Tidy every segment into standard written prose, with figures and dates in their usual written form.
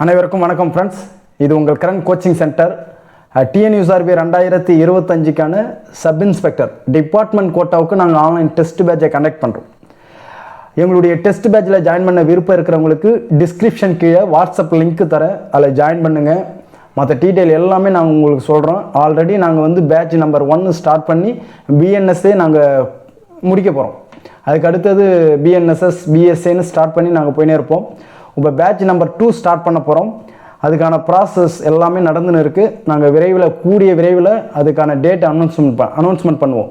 அனைவருக்கும் வணக்கம் ஃப்ரெண்ட்ஸ். இது உங்கள் கரண்ட் கோச்சிங் சென்டர். டிஎன்யூஎஸ்ஆர்பி 2025க்கான சப் இன்ஸ்பெக்டர் டிபார்ட்மெண்ட் கோட்டாவுக்கு நாங்கள் ஆன்லைன் டெஸ்ட் பேட்சை கண்டக்ட் பண்ணுறோம். எங்களுடைய டெஸ்ட் பேட்சில் ஜாயின் பண்ண விருப்பம் இருக்கிறவங்களுக்கு டிஸ்கிரிப்ஷன் கீழே வாட்ஸ்அப் லிங்க் தரேன், அதில் ஜாயின் பண்ணுங்கள். மற்ற டீட்டெயில் எல்லாமே நாங்கள் உங்களுக்கு சொல்கிறோம். ஆல்ரெடி நாங்கள் பேட்ச் நம்பர் 1 ஸ்டார்ட் பண்ணி பிஎன்எஸ்ஏ நாங்கள் முடிக்க போகிறோம். அதுக்கு அடுத்தது பிஎன்எஸ்எஸ் பிஎஸ்ஏன்னு ஸ்டார்ட் பண்ணி நாங்கள் போயினே இருப்போம். இப்போ பேட்ச் நம்பர் 2 ஸ்டார்ட் பண்ண போகிறோம். அதுக்கான ப்ராசஸ் எல்லாமே நடந்துன்னு இருக்குது. நாங்கள் கூடிய விரைவில் அதுக்கான டேட் அனௌன்ஸ்மெண்ட் பண்ணுவோம்.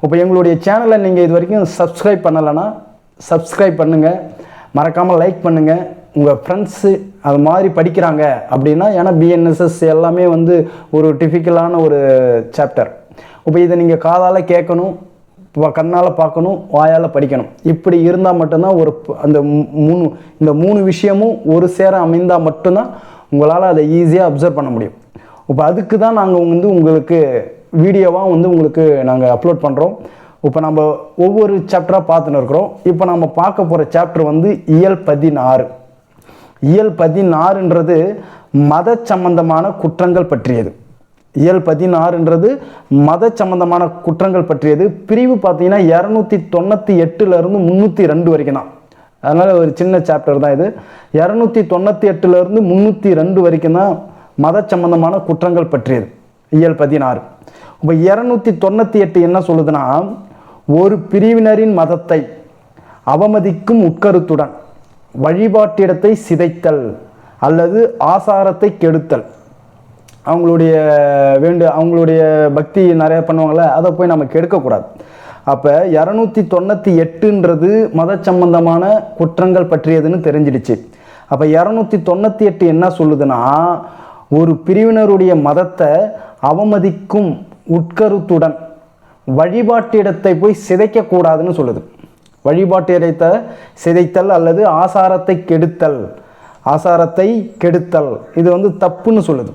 இப்போ எங்களுடைய சேனலை நீங்கள் இது வரைக்கும் சப்ஸ்கிரைப் பண்ணலைன்னா சப்ஸ்கிரைப் பண்ணுங்கள், மறக்காமல் லைக் பண்ணுங்கள். உங்கள் ஃப்ரெண்ட்ஸு அது மாதிரி படிக்கிறாங்க அப்படின்னா, ஏன்னா பிஎன்எஸ்எஸ் எல்லாமே ஒரு டிஃபிகல்ட்டான ஒரு சாப்டர். இப்போ இதை நீங்கள் காதால் கேட்கணும், கண்ணால் பார்க்கணும், வாயால் படிக்கணும். இப்படி இருந்தால் மட்டும்தான் இந்த மூணு விஷயமும் ஒரு சேர அமைந்தால் மட்டும்தான் உங்களால் அதை ஈஸியாக அப்சர்வ் பண்ண முடியும். இப்போ அதுக்கு தான் நாங்கள் உங்களுக்கு வீடியோவாக உங்களுக்கு நாங்கள் அப்லோட் பண்ணுறோம். இப்போ நம்ம ஒவ்வொரு சாப்டராக பார்த்துன்னு இருக்கிறோம். இப்போ நம்ம பார்க்க போகிற சாப்டர் இயல் 16. இயல் 16ன்றது மத சம்பந்தமான குற்றங்கள் பற்றியது. இயல் 16ன்றது மத சம்பந்தமான குற்றங்கள் பற்றியது. பிரிவு பார்த்தீங்கன்னா 298லேருந்து 302 வரைக்கும் தான். அதனால் ஒரு சின்ன சாப்டர் தான் இது. 298லேருந்து 302 வரைக்கும் தான் மத சம்பந்தமான குற்றங்கள் பற்றியது இயல் 16. இப்போ 298 என்ன சொல்லுதுன்னா, ஒரு பிரிவினரின் மதத்தை அவமதிக்கும் உட்கருத்துடன் வழிபாட்டிடத்தை சிதைத்தல் அல்லது ஆசாரத்தை கெடுத்தல். அவங்களுடைய பக்தி நிறைய பண்ணுவாங்கள்ல, அதை போய் நம்ம கெடுக்கக்கூடாது. அப்போ 298ன்றது மத சம்பந்தமான குற்றங்கள் பற்றியதுன்னு தெரிஞ்சிடுச்சு. அப்போ 298 என்ன சொல்லுதுன்னா, ஒரு பிரிவினருடைய மதத்தை அவமதிக்கும் உட்கருத்துடன் வழிபாட்டிடத்தை போய் சிதைக்கக்கூடாதுன்னு சொல்லுது. வழிபாட்டு இடத்தை சிதைத்தல் அல்லது ஆசாரத்தை கெடுத்தல் இது தப்புன்னு சொல்லுது.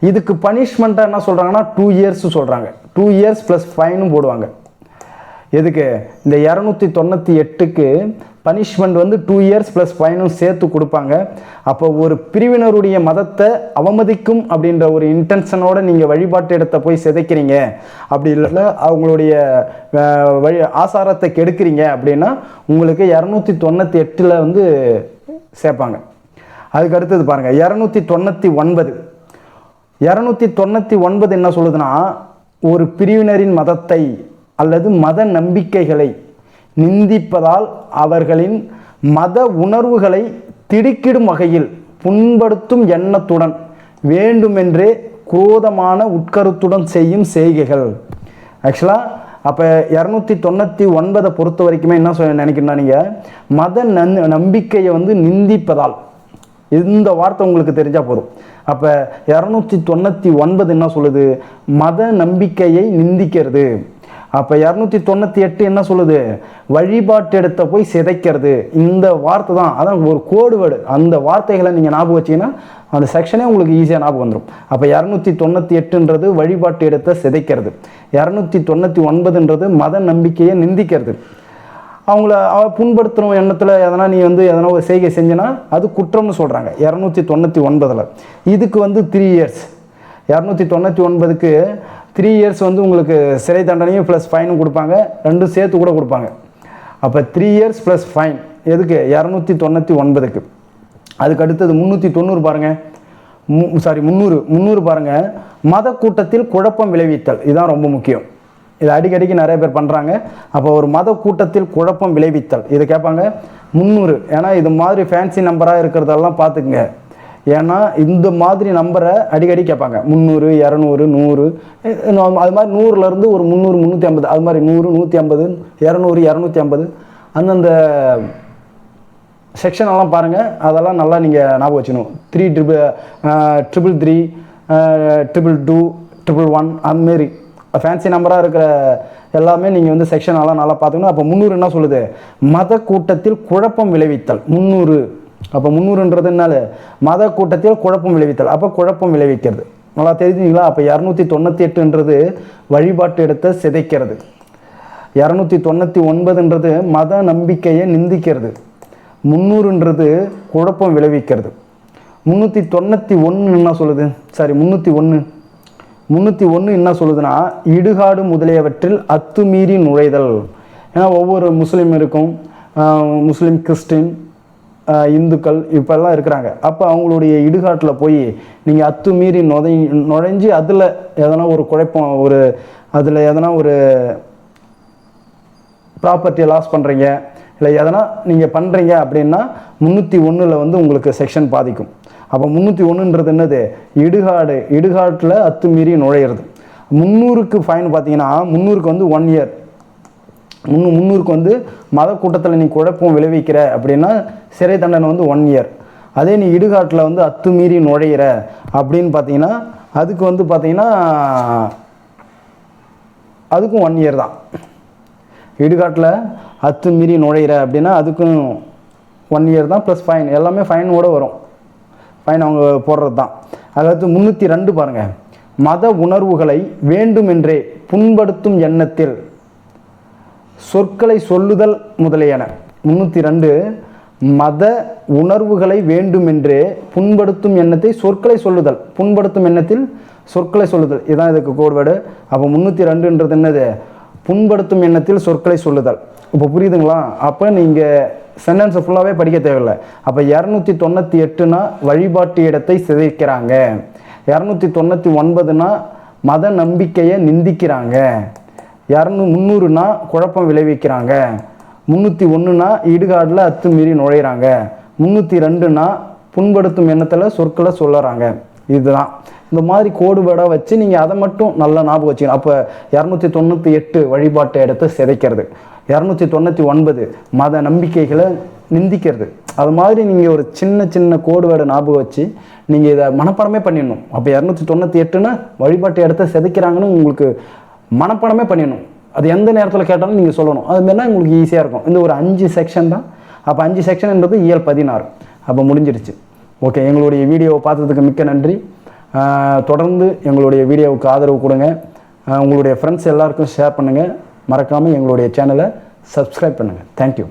இதுக்கு பனிஷ்மெண்ட்டாக என்ன சொல்கிறாங்கன்னா 2 இயர்ஸ் சொல்கிறாங்க. 2 இயர்ஸ் ப்ளஸ் ஃபைனும் போடுவாங்க. எதுக்கு? இந்த 298க்கு பனிஷ்மெண்ட் 2 இயர்ஸ் ப்ளஸ் ஃபைனும் சேர்த்து கொடுப்பாங்க. அப்போ ஒரு பிரிவினருடைய மதத்தை அவமதிக்கும் அப்படின்ற ஒரு இன்டென்ஷனோட நீங்கள் வழிபாட்டு இடத்தை போய் சிதைக்கிறீங்க, அப்படி இல்லைன்னா அவங்களுடைய ஆசாரத்தை கெடுக்கிறீங்க அப்படின்னா உங்களுக்கு 298ல் சேர்ப்பாங்க. அதுக்கு அடுத்தது பாருங்கள் 299 என்ன சொல்லுதுன்னா, ஒரு பிரிவினரின் மதத்தை அல்லது மத நம்பிக்கைகளை நிந்திப்பதால் அவர்களின் மத உணர்வுகளை திடுக்கிடும் வகையில் புண்படுத்தும் எண்ணத்துடன் வேண்டுமென்றே குரோதமான உட்கருத்துடன் செய்யும் செய்கைகள். ஆக்சுவலாக அப்போ 299 பொறுத்த வரைக்குமே என்ன நினைக்கிறீங்கன்னா, நீங்கள் மத நம்பிக்கையை நிந்திப்பதால், இந்த வார்த்தை உங்களுக்கு தெரிஞ்சால் போதும். அப்போ 299 என்ன சொல்லுது? மத நம்பிக்கையை நிந்திக்கிறது. அப்போ 298 என்ன சொல்லுது? வழிபாட்டு இடத்தை போய் சிதைக்கிறது. இந்த வார்த்தை தான், அதான் ஒரு கோடு வேர்டு. அந்த வார்த்தைகளை நீங்கள் ஞாபகம் வச்சிங்கன்னா அந்த செக்ஷனே உங்களுக்கு ஈஸியாக ஞாபகம் வந்துடும். அப்போ 298ன்றது வழிபாட்டு இடத்தை சிதைக்கிறது. 299ன்றது மத நம்பிக்கையை நிந்திக்கிறது. அவங்கள புண்படுத்துகிற எண்ணத்தில் நீ எதனா ஒரு செய்கை செஞ்சனா அது குற்றம்னு சொல்கிறாங்க 299. இதுக்கு 3 இயர்ஸ். 299க்கு 3 இயர்ஸ் உங்களுக்கு சிறை தண்டனையும் ப்ளஸ் ஃபைனும் கொடுப்பாங்க, ரெண்டும் சேர்த்து கூட கொடுப்பாங்க. அப்போ 3 இயர்ஸ் ப்ளஸ் ஃபைன் எதுக்கு? 299க்கு. அதுக்கு அடுத்தது 390 பாருங்கள். 300 பாருங்கள். மத கூட்டத்தில் குழப்பம் விளைவித்தல். இதுதான் ரொம்ப முக்கியம். இது அடிக்கடிக்கு நிறைய பேர் பண்ணுறாங்க. அப்போ ஒரு மத கூட்டத்தில் குழப்பம் விளைவித்தல் இது கேட்பாங்க 300. ஏன்னா இது மாதிரி ஃபேன்சி நம்பராக இருக்கிறதெல்லாம் பார்த்துக்குங்க. ஏன்னா இந்த மாதிரி நம்பரை அடிக்கடி கேட்பாங்க. 300, 200, 100 அது மாதிரி 100லேருந்து ஒரு 300, 350 அது மாதிரி 100, 150, 200, 250 அந்தந்த செக்ஷனெல்லாம் பாருங்கள். அதெல்லாம் நல்லா நீங்கள் ஞாபகம் வச்சுக்கணும். 333, 222, 111 அந்தமாரி ஃபேன்சி நம்பராக இருக்கிற எல்லாமே நீங்கள் செக்ஷனெல்லாம் நல்லா பார்த்துக்கணும். அப்போ 300 என்ன சொல்லுது? மத கூட்டத்தில் குழப்பம் விளைவித்தல் 300. அப்போ 300ன்றது என்னால மத கூட்டத்தில் குழப்பம் விளைவித்தல். அப்போ குழப்பம் விளைவிக்கிறது நல்லா தெரிஞ்சுங்களா? அப்போ 298ன்றது வழிபாட்டு இடத்தை சிதைக்கிறது. 299ன்றது மத நம்பிக்கையை நிந்திக்கிறது. 300ன்றது குழப்பம் விளைவிக்கிறது. 391 என்ன சொல்லுது? சாரி 301 என்ன சொல்லுதுன்னா, இடுகாடு முதலியவற்றில் அத்துமீறி நுழைதல். ஏன்னா ஒவ்வொரு முஸ்லீம் இருக்கும், முஸ்லீம், கிறிஸ்டின், இந்துக்கள் இப்பெல்லாம் இருக்கிறாங்க. அப்போ அவங்களுடைய இடுகாட்டில் போய் நீங்கள் அத்துமீறி நுழைஞ்சி அதில் எதனா ஒரு குழப்பம், அதில் எதனா ஒரு ப்ராப்பர்ட்டியை லாஸ் பண்ணுறீங்க, இல்லை எதனா நீங்கள் பண்ணுறீங்க அப்படின்னா 301 வந்து உங்களுக்கு செக்ஷன் பாதிக்கும். அப்போ 301ன்றது என்னது? இடுகாட்டில் அத்துமீறி நுழையிறது. 300க்கு ஃபைன் பார்த்தீங்கன்னா, 300க்கு வந்து 1 இயர். 300க்கு வந்து மத கூட்டத்தில் நீ குழப்பம் விளைவிக்கிற அப்படின்னா சிறை தண்டனை வந்து 1 இயர். அதே நீ இடுகாட்டில் வந்து அத்துமீறி நுழையிற அப்படின்னு பார்த்தீங்கன்னா அதுக்கு வந்து பார்த்தீங்கன்னா அதுக்கும் 1 இயர் தான். இடுகாட்டில் அத்துமீறி நுழையிற அப்படின்னா அதுக்கும் 1 இயர் தான், ப்ளஸ் ஃபைன். எல்லாமே ஃபைனோடு வரும். ஃபைன் அவங்க போடுறது தான். அதாவது 302 பாருங்கள். மத உணர்வுகளை வேண்டுமென்றே புண்படுத்தும் எண்ணத்தில் சொற்களை சொல்லுதல் முதலியன. 302 மத உணர்வுகளை வேண்டுமென்றே புண்படுத்தும் எண்ணத்தை சொற்களை சொல்லுதல். புண்படுத்தும் எண்ணத்தில் சொற்களை சொல்லுதல், இதுதான் இதுக்கு கோட்வேர்டு. அப்போ 302ன்றது என்னது? புண்படுத்தும் எண்ணத்தில் சொற்களை சொல்லுதல். இப்போ புரியுதுங்களா? அப்போ நீங்கள் சென்டென்ஸை ஃபுல்லாகவே படிக்க தேவையில்லை. அப்போ 298னா வழிபாட்டு இடத்தை சிதைக்கிறாங்க, 299னா மத நம்பிக்கையை நிந்திக்கிறாங்க, 300னா குழப்பம் விளைவிக்கிறாங்க, 301னா இடுகாடில் அத்துமீறி நுழையிறாங்க, 302னா புண்படுத்தும் எண்ணத்தில் சொற்களை சொல்லறாங்க. இதுதான் இந்த மாதிரி கோடுவேர்டாக வச்சு நீங்கள் அதை மட்டும் நல்லா ஞாபகம் வச்சுக்கணும். அப்போ 298 வழிபாட்டு இடத்தை சிதைக்கிறது, 299 மத நம்பிக்கைகளை நிந்திக்கிறது. அது மாதிரி நீங்கள் ஒரு சின்ன கோடுவேர்டை ஞாபகம் வச்சு நீங்கள் இதை மனப்பாடமே பண்ணிடணும். அப்போ 298னா வழிபாட்டு இடத்த சிதைக்கிறாங்கன்னு உங்களுக்கு மனப்பாடமே பண்ணிடணும். அது எந்த நேரத்தில் கேட்டாலும் நீங்கள் சொல்லணும். அதுமாரினா உங்களுக்கு ஈஸியாக இருக்கும். இந்த ஒரு 5 செக்ஷன் தான். அப்போ 5 செக்ஷன்ன்றது இயல் 16. அப்போ முடிஞ்சிருச்சு. ஓகே, எங்களுடைய வீடியோவை பார்த்ததுக்கு மிக்க நன்றி. தொடர்ந்து எங்களுடைய வீடியோவுக்கு ஆதரவு கொடுங்க. உங்களுடைய ஃப்ரெண்ட்ஸ் எல்லாருக்கும் ஷேர் பண்ணுங்கள். மறக்காமல் எங்களுடைய சேனலை சப்ஸ்கிரைப் பண்ணுங்கள். தேங்க்யூ.